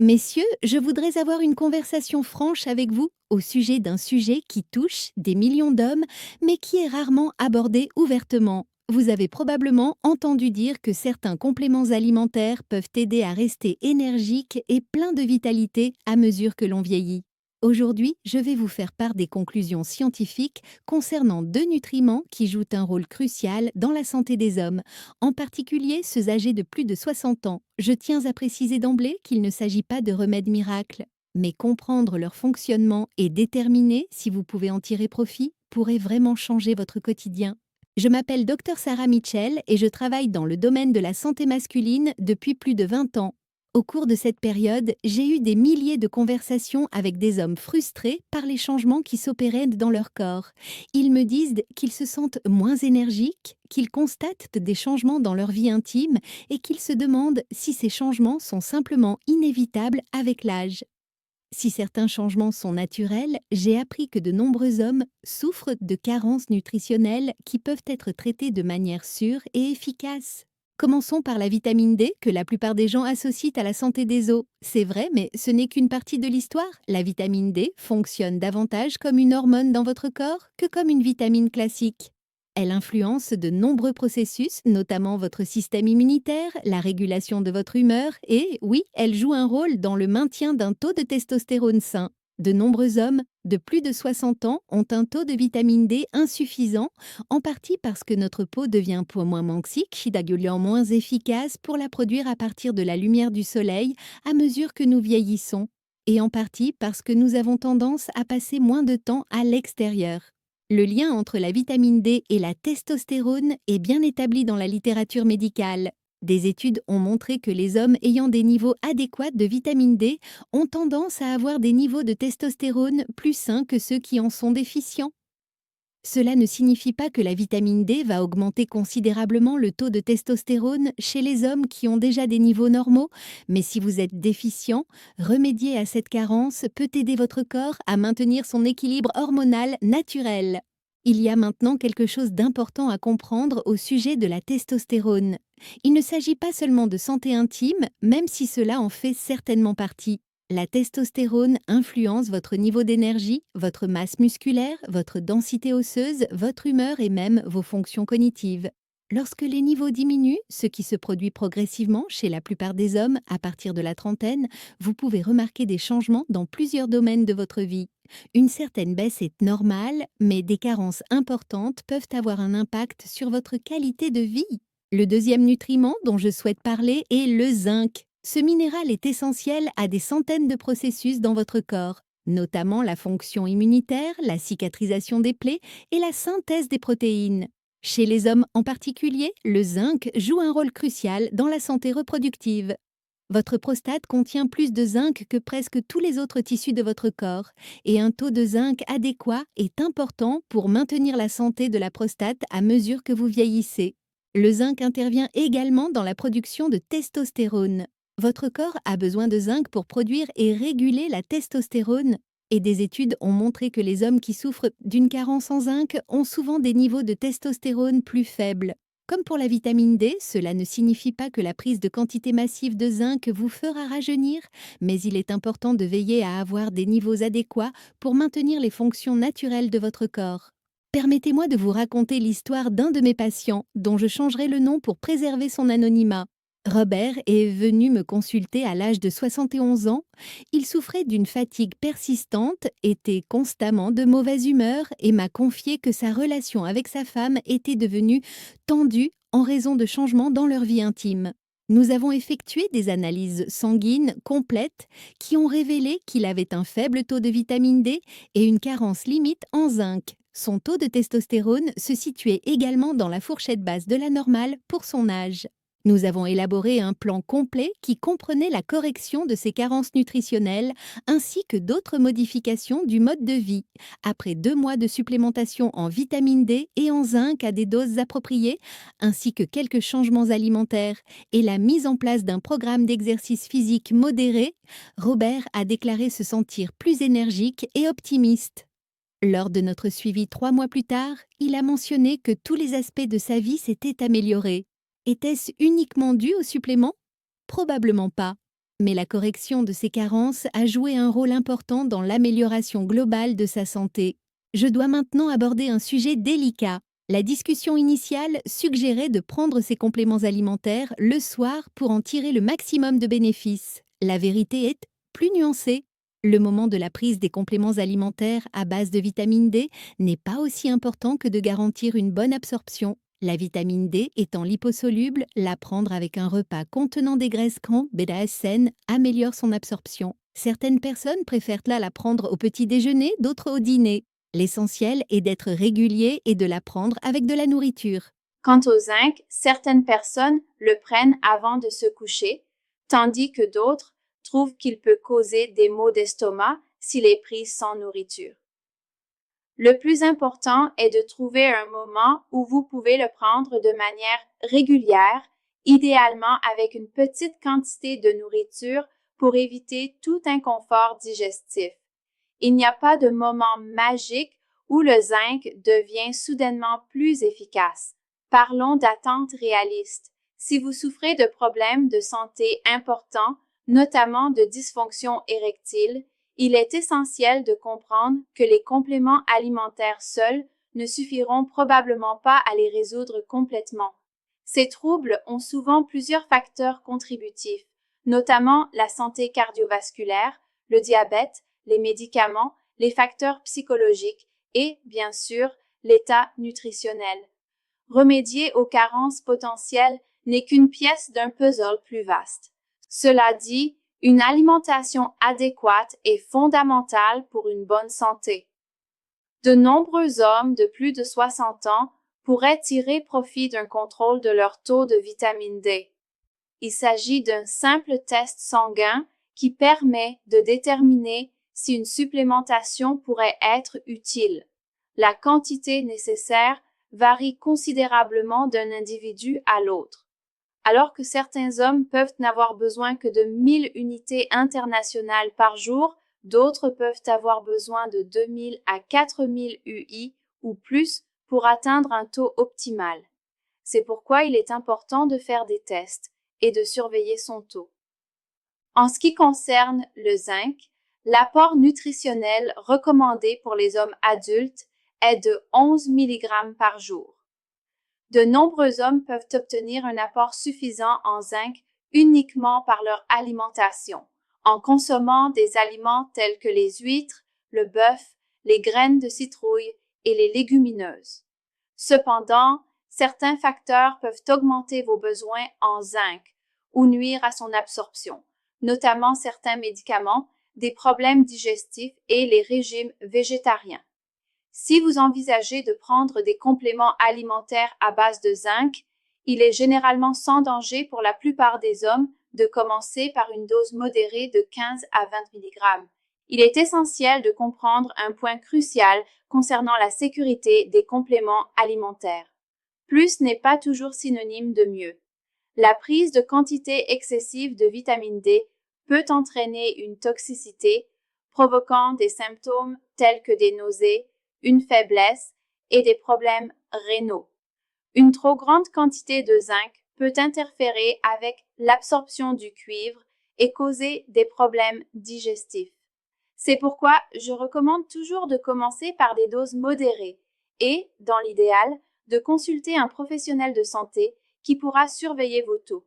Messieurs, je voudrais avoir une conversation franche avec vous au sujet d'un sujet qui touche des millions d'hommes, mais qui est rarement abordé ouvertement. Vous avez probablement entendu dire que certains compléments alimentaires peuvent aider à rester énergique et plein de vitalité à mesure que l'on vieillit. Aujourd'hui, je vais vous faire part des conclusions scientifiques concernant deux nutriments qui jouent un rôle crucial dans la santé des hommes, en particulier ceux âgés de plus de 60 ans. Je tiens à préciser d'emblée qu'il ne s'agit pas de remèdes miracles, mais comprendre leur fonctionnement et déterminer si vous pouvez en tirer profit pourrait vraiment changer votre quotidien. Je m'appelle Dr Sarah Mitchell et je travaille dans le domaine de la santé masculine depuis plus de 20 ans. Au cours de cette période, j'ai eu des milliers de conversations avec des hommes frustrés par les changements qui s'opéraient dans leur corps. Ils me disent qu'ils se sentent moins énergiques, qu'ils constatent des changements dans leur vie intime et qu'ils se demandent si ces changements sont simplement inévitables avec l'âge. Si certains changements sont naturels, j'ai appris que de nombreux hommes souffrent de carences nutritionnelles qui peuvent être traitées de manière sûre et efficace. Commençons par la vitamine D que la plupart des gens associent à la santé des os. C'est vrai, mais ce n'est qu'une partie de l'histoire. La vitamine D fonctionne davantage comme une hormone dans votre corps que comme une vitamine classique. Elle influence de nombreux processus, notamment votre système immunitaire, la régulation de votre humeur et, oui, elle joue un rôle dans le maintien d'un taux de testostérone sain. De nombreux hommes de plus de 60 ans ont un taux de vitamine D insuffisant, en partie parce que notre peau devient moins toxique, devenant moins efficace pour la produire à partir de la lumière du soleil à mesure que nous vieillissons, et en partie parce que nous avons tendance à passer moins de temps à l'extérieur. Le lien entre la vitamine D et la testostérone est bien établi dans la littérature médicale. Des études ont montré que les hommes ayant des niveaux adéquats de vitamine D ont tendance à avoir des niveaux de testostérone plus sains que ceux qui en sont déficients. Cela ne signifie pas que la vitamine D va augmenter considérablement le taux de testostérone chez les hommes qui ont déjà des niveaux normaux, mais si vous êtes déficient, remédier à cette carence peut aider votre corps à maintenir son équilibre hormonal naturel. Il y a maintenant quelque chose d'important à comprendre au sujet de la testostérone. Il ne s'agit pas seulement de santé intime, même si cela en fait certainement partie. La testostérone influence votre niveau d'énergie, votre masse musculaire, votre densité osseuse, votre humeur et même vos fonctions cognitives. Lorsque les niveaux diminuent, ce qui se produit progressivement chez la plupart des hommes à partir de la trentaine, vous pouvez remarquer des changements dans plusieurs domaines de votre vie. Une certaine baisse est normale, mais des carences importantes peuvent avoir un impact sur votre qualité de vie. Le deuxième nutriment dont je souhaite parler est le zinc. Ce minéral est essentiel à des centaines de processus dans votre corps, notamment la fonction immunitaire, la cicatrisation des plaies et la synthèse des protéines. Chez les hommes en particulier, le zinc joue un rôle crucial dans la santé reproductive. Votre prostate contient plus de zinc que presque tous les autres tissus de votre corps, et un taux de zinc adéquat est important pour maintenir la santé de la prostate à mesure que vous vieillissez. Le zinc intervient également dans la production de testostérone. Votre corps a besoin de zinc pour produire et réguler la testostérone, et des études ont montré que les hommes qui souffrent d'une carence en zinc ont souvent des niveaux de testostérone plus faibles. Comme pour la vitamine D, cela ne signifie pas que la prise de quantité massive de zinc vous fera rajeunir, mais il est important de veiller à avoir des niveaux adéquats pour maintenir les fonctions naturelles de votre corps. Permettez-moi de vous raconter l'histoire d'un de mes patients, dont je changerai le nom pour préserver son anonymat. Robert est venu me consulter à l'âge de 71 ans. Il souffrait d'une fatigue persistante, était constamment de mauvaise humeur et m'a confié que sa relation avec sa femme était devenue tendue en raison de changements dans leur vie intime. Nous avons effectué des analyses sanguines complètes qui ont révélé qu'il avait un faible taux de vitamine D et une carence limite en zinc. Son taux de testostérone se situait également dans la fourchette basse de la normale pour son âge. Nous avons élaboré un plan complet qui comprenait la correction de ces carences nutritionnelles ainsi que d'autres modifications du mode de vie. Après 2 mois de supplémentation en vitamine D et en zinc à des doses appropriées, ainsi que quelques changements alimentaires et la mise en place d'un programme d'exercice physique modéré, Robert a déclaré se sentir plus énergique et optimiste. Lors de notre suivi 3 mois plus tard, il a mentionné que tous les aspects de sa vie s'étaient améliorés. Était-ce uniquement dû au supplément? Probablement pas. Mais la correction de ces carences a joué un rôle important dans l'amélioration globale de sa santé. Je dois maintenant aborder un sujet délicat. La discussion initiale suggérait de prendre ces compléments alimentaires le soir pour en tirer le maximum de bénéfices. La vérité est plus nuancée. Le moment de la prise des compléments alimentaires à base de vitamine D n'est pas aussi important que de garantir une bonne absorption. La vitamine D étant liposoluble, la prendre avec un repas contenant des graisses saines améliore son absorption. Certaines personnes préfèrent la prendre au petit déjeuner, d'autres au dîner. L'essentiel est d'être régulier et de la prendre avec de la nourriture. Quant au zinc, certaines personnes le prennent avant de se coucher, tandis que d'autres trouvent qu'il peut causer des maux d'estomac s'il est pris sans nourriture. Le plus important est de trouver un moment où vous pouvez le prendre de manière régulière, idéalement avec une petite quantité de nourriture pour éviter tout inconfort digestif. Il n'y a pas de moment magique où le zinc devient soudainement plus efficace. Parlons d'attentes réalistes. Si vous souffrez de problèmes de santé importants, notamment de dysfonction érectile, il est essentiel de comprendre que les compléments alimentaires seuls ne suffiront probablement pas à les résoudre complètement. Ces troubles ont souvent plusieurs facteurs contributifs, notamment la santé cardiovasculaire, le diabète, les médicaments, les facteurs psychologiques et, bien sûr, l'état nutritionnel. Remédier aux carences potentielles n'est qu'une pièce d'un puzzle plus vaste. Cela dit, une alimentation adéquate est fondamentale pour une bonne santé. De nombreux hommes de plus de 60 ans pourraient tirer profit d'un contrôle de leur taux de vitamine D. Il s'agit d'un simple test sanguin qui permet de déterminer si une supplémentation pourrait être utile. La quantité nécessaire varie considérablement d'un individu à l'autre. Alors que certains hommes peuvent n'avoir besoin que de 1000 unités internationales par jour, d'autres peuvent avoir besoin de 2000 à 4000 UI ou plus pour atteindre un taux optimal. C'est pourquoi il est important de faire des tests et de surveiller son taux. En ce qui concerne le zinc, l'apport nutritionnel recommandé pour les hommes adultes est de 11 mg par jour. De nombreux hommes peuvent obtenir un apport suffisant en zinc uniquement par leur alimentation, en consommant des aliments tels que les huîtres, le bœuf, les graines de citrouille et les légumineuses. Cependant, certains facteurs peuvent augmenter vos besoins en zinc ou nuire à son absorption, notamment certains médicaments, des problèmes digestifs et les régimes végétariens. Si vous envisagez de prendre des compléments alimentaires à base de zinc, il est généralement sans danger pour la plupart des hommes de commencer par une dose modérée de 15 à 20 mg. Il est essentiel de comprendre un point crucial concernant la sécurité des compléments alimentaires. Plus n'est pas toujours synonyme de mieux. La prise de quantité excessive de vitamine D peut entraîner une toxicité, provoquant des symptômes tels que des nausées, une faiblesse et des problèmes rénaux. Une trop grande quantité de zinc peut interférer avec l'absorption du cuivre et causer des problèmes digestifs. C'est pourquoi je recommande toujours de commencer par des doses modérées et, dans l'idéal, de consulter un professionnel de santé qui pourra surveiller vos taux.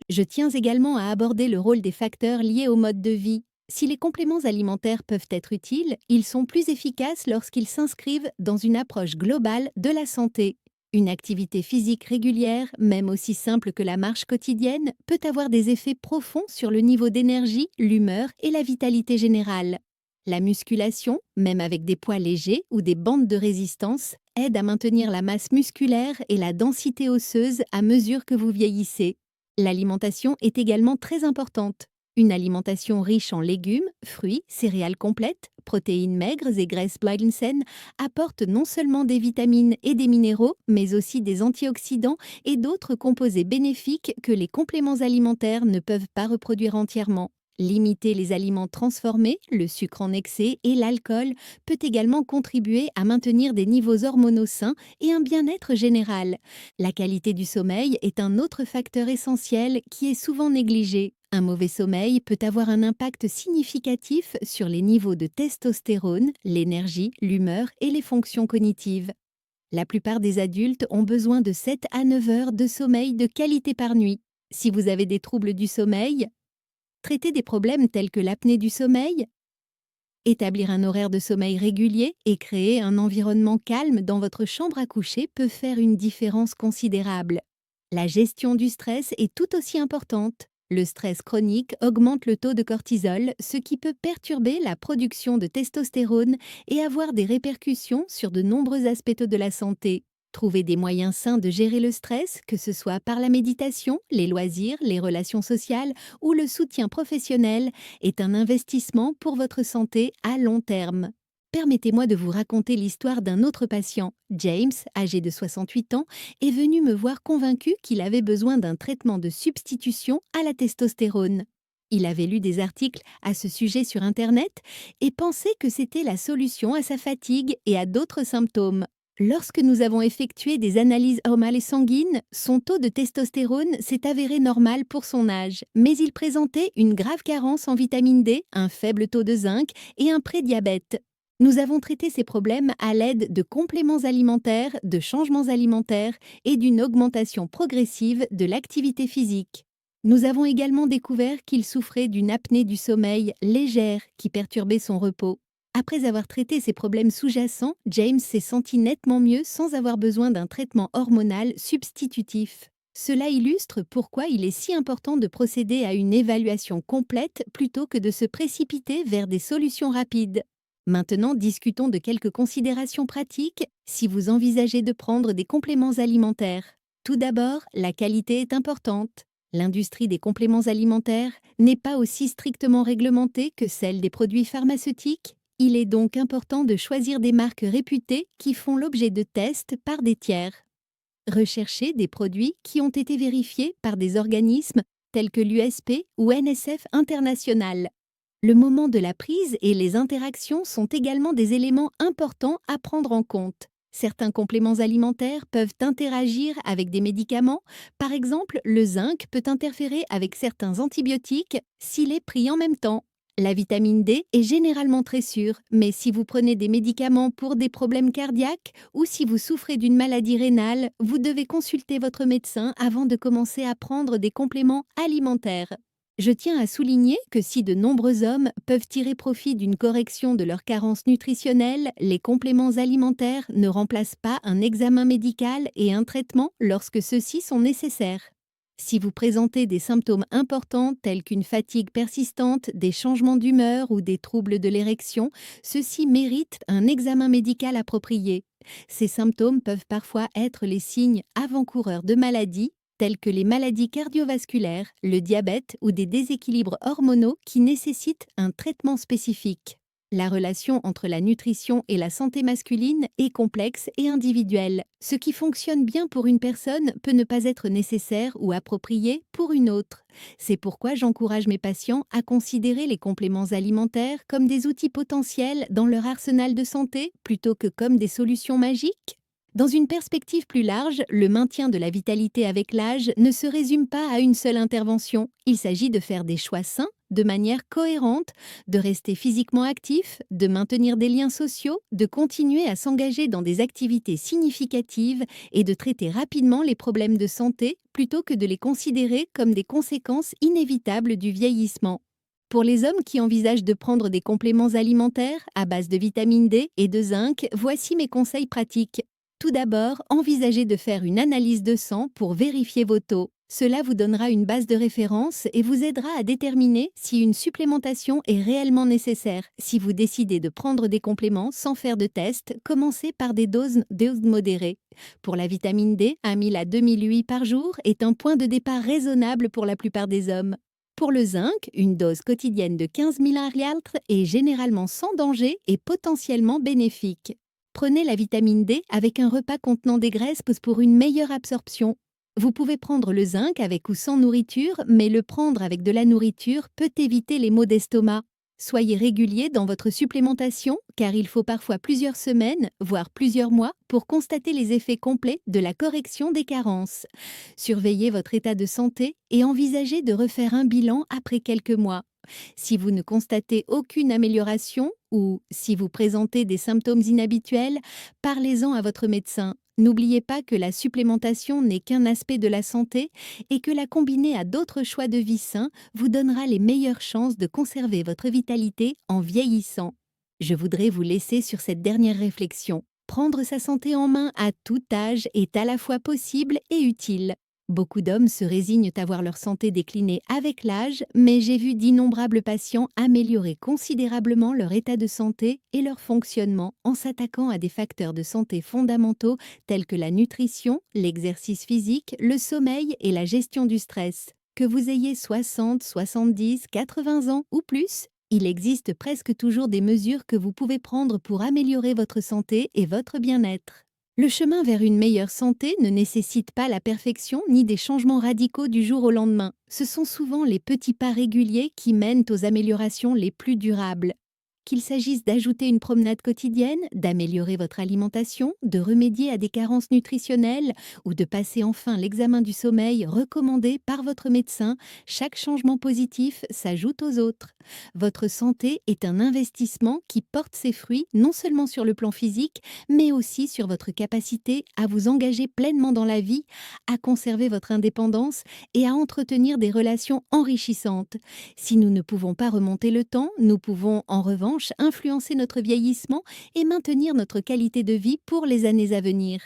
Je tiens également à aborder le rôle des facteurs liés au mode de vie. Si les compléments alimentaires peuvent être utiles, ils sont plus efficaces lorsqu'ils s'inscrivent dans une approche globale de la santé. Une activité physique régulière, même aussi simple que la marche quotidienne, peut avoir des effets profonds sur le niveau d'énergie, l'humeur et la vitalité générale. La musculation, même avec des poids légers ou des bandes de résistance, aide à maintenir la masse musculaire et la densité osseuse à mesure que vous vieillissez. L'alimentation est également très importante. Une alimentation riche en légumes, fruits, céréales complètes, protéines maigres et graisses saines apporte non seulement des vitamines et des minéraux, mais aussi des antioxydants et d'autres composés bénéfiques que les compléments alimentaires ne peuvent pas reproduire entièrement. Limiter les aliments transformés, le sucre en excès et l'alcool peut également contribuer à maintenir des niveaux hormonaux sains et un bien-être général. La qualité du sommeil est un autre facteur essentiel qui est souvent négligé. Un mauvais sommeil peut avoir un impact significatif sur les niveaux de testostérone, l'énergie, l'humeur et les fonctions cognitives. La plupart des adultes ont besoin de 7 à 9 heures de sommeil de qualité par nuit. Si vous avez des troubles du sommeil, traitez des problèmes tels que l'apnée du sommeil, établir un horaire de sommeil régulier et créer un environnement calme dans votre chambre à coucher peut faire une différence considérable. La gestion du stress est tout aussi importante. Le stress chronique augmente le taux de cortisol, ce qui peut perturber la production de testostérone et avoir des répercussions sur de nombreux aspects de la santé. Trouver des moyens sains de gérer le stress, que ce soit par la méditation, les loisirs, les relations sociales ou le soutien professionnel, est un investissement pour votre santé à long terme. Permettez-moi de vous raconter l'histoire d'un autre patient. James, âgé de 68 ans, est venu me voir convaincu qu'il avait besoin d'un traitement de substitution à la testostérone. Il avait lu des articles à ce sujet sur Internet et pensait que c'était la solution à sa fatigue et à d'autres symptômes. Lorsque nous avons effectué des analyses hormonales et sanguines, son taux de testostérone s'est avéré normal pour son âge, mais il présentait une grave carence en vitamine D, un faible taux de zinc et un prédiabète. Nous avons traité ces problèmes à l'aide de compléments alimentaires, de changements alimentaires et d'une augmentation progressive de l'activité physique. Nous avons également découvert qu'il souffrait d'une apnée du sommeil légère qui perturbait son repos. Après avoir traité ces problèmes sous-jacents, James s'est senti nettement mieux sans avoir besoin d'un traitement hormonal substitutif. Cela illustre pourquoi il est si important de procéder à une évaluation complète plutôt que de se précipiter vers des solutions rapides. Maintenant, discutons de quelques considérations pratiques si vous envisagez de prendre des compléments alimentaires. Tout d'abord, la qualité est importante. L'industrie des compléments alimentaires n'est pas aussi strictement réglementée que celle des produits pharmaceutiques. Il est donc important de choisir des marques réputées qui font l'objet de tests par des tiers. Recherchez des produits qui ont été vérifiés par des organismes tels que l'USP ou NSF International. Le moment de la prise et les interactions sont également des éléments importants à prendre en compte. Certains compléments alimentaires peuvent interagir avec des médicaments. Par exemple, le zinc peut interférer avec certains antibiotiques s'il est pris en même temps. La vitamine D est généralement très sûre, mais si vous prenez des médicaments pour des problèmes cardiaques ou si vous souffrez d'une maladie rénale, vous devez consulter votre médecin avant de commencer à prendre des compléments alimentaires. Je tiens à souligner que si de nombreux hommes peuvent tirer profit d'une correction de leur carence nutritionnelle, les compléments alimentaires ne remplacent pas un examen médical et un traitement lorsque ceux-ci sont nécessaires. Si vous présentez des symptômes importants tels qu'une fatigue persistante, des changements d'humeur ou des troubles de l'érection, ceux-ci méritent un examen médical approprié. Ces symptômes peuvent parfois être les signes avant-coureurs de maladies telles que les maladies cardiovasculaires, le diabète ou des déséquilibres hormonaux qui nécessitent un traitement spécifique. La relation entre la nutrition et la santé masculine est complexe et individuelle. Ce qui fonctionne bien pour une personne peut ne pas être nécessaire ou approprié pour une autre. C'est pourquoi j'encourage mes patients à considérer les compléments alimentaires comme des outils potentiels dans leur arsenal de santé plutôt que comme des solutions magiques. Dans une perspective plus large, le maintien de la vitalité avec l'âge ne se résume pas à une seule intervention. Il s'agit de faire des choix sains, de manière cohérente, de rester physiquement actif, de maintenir des liens sociaux, de continuer à s'engager dans des activités significatives et de traiter rapidement les problèmes de santé plutôt que de les considérer comme des conséquences inévitables du vieillissement. Pour les hommes qui envisagent de prendre des compléments alimentaires à base de vitamine D et de zinc, voici mes conseils pratiques. Tout d'abord, envisagez de faire une analyse de sang pour vérifier vos taux. Cela vous donnera une base de référence et vous aidera à déterminer si une supplémentation est réellement nécessaire. Si vous décidez de prendre des compléments sans faire de test, commencez par des doses modérées. Pour la vitamine D, 1000 à 2000 UI par jour est un point de départ raisonnable pour la plupart des hommes. Pour le zinc, une dose quotidienne de 15 ml est généralement sans danger et potentiellement bénéfique. Prenez la vitamine D avec un repas contenant des graisses pour une meilleure absorption. Vous pouvez prendre le zinc avec ou sans nourriture, mais le prendre avec de la nourriture peut éviter les maux d'estomac. Soyez régulier dans votre supplémentation car il faut parfois plusieurs semaines, voire plusieurs mois, pour constater les effets complets de la correction des carences. Surveillez votre état de santé et envisagez de refaire un bilan après quelques mois. Si vous ne constatez aucune amélioration ou si vous présentez des symptômes inhabituels, parlez-en à votre médecin. N'oubliez pas que la supplémentation n'est qu'un aspect de la santé et que la combiner à d'autres choix de vie sains vous donnera les meilleures chances de conserver votre vitalité en vieillissant. Je voudrais vous laisser sur cette dernière réflexion. Prendre sa santé en main à tout âge est à la fois possible et utile. Beaucoup d'hommes se résignent à voir leur santé décliner avec l'âge, mais j'ai vu d'innombrables patients améliorer considérablement leur état de santé et leur fonctionnement en s'attaquant à des facteurs de santé fondamentaux tels que la nutrition, l'exercice physique, le sommeil et la gestion du stress. Que vous ayez 60, 70, 80 ans ou plus, il existe presque toujours des mesures que vous pouvez prendre pour améliorer votre santé et votre bien-être. Le chemin vers une meilleure santé ne nécessite pas la perfection ni des changements radicaux du jour au lendemain. Ce sont souvent les petits pas réguliers qui mènent aux améliorations les plus durables. Qu'il s'agisse d'ajouter une promenade quotidienne, d'améliorer votre alimentation, de remédier à des carences nutritionnelles ou de passer enfin l'examen du sommeil recommandé par votre médecin, chaque changement positif s'ajoute aux autres. Votre santé est un investissement qui porte ses fruits non seulement sur le plan physique, mais aussi sur votre capacité à vous engager pleinement dans la vie, à conserver votre indépendance et à entretenir des relations enrichissantes. Si nous ne pouvons pas remonter le temps, nous pouvons en revanche influencer notre vieillissement et maintenir notre qualité de vie pour les années à venir.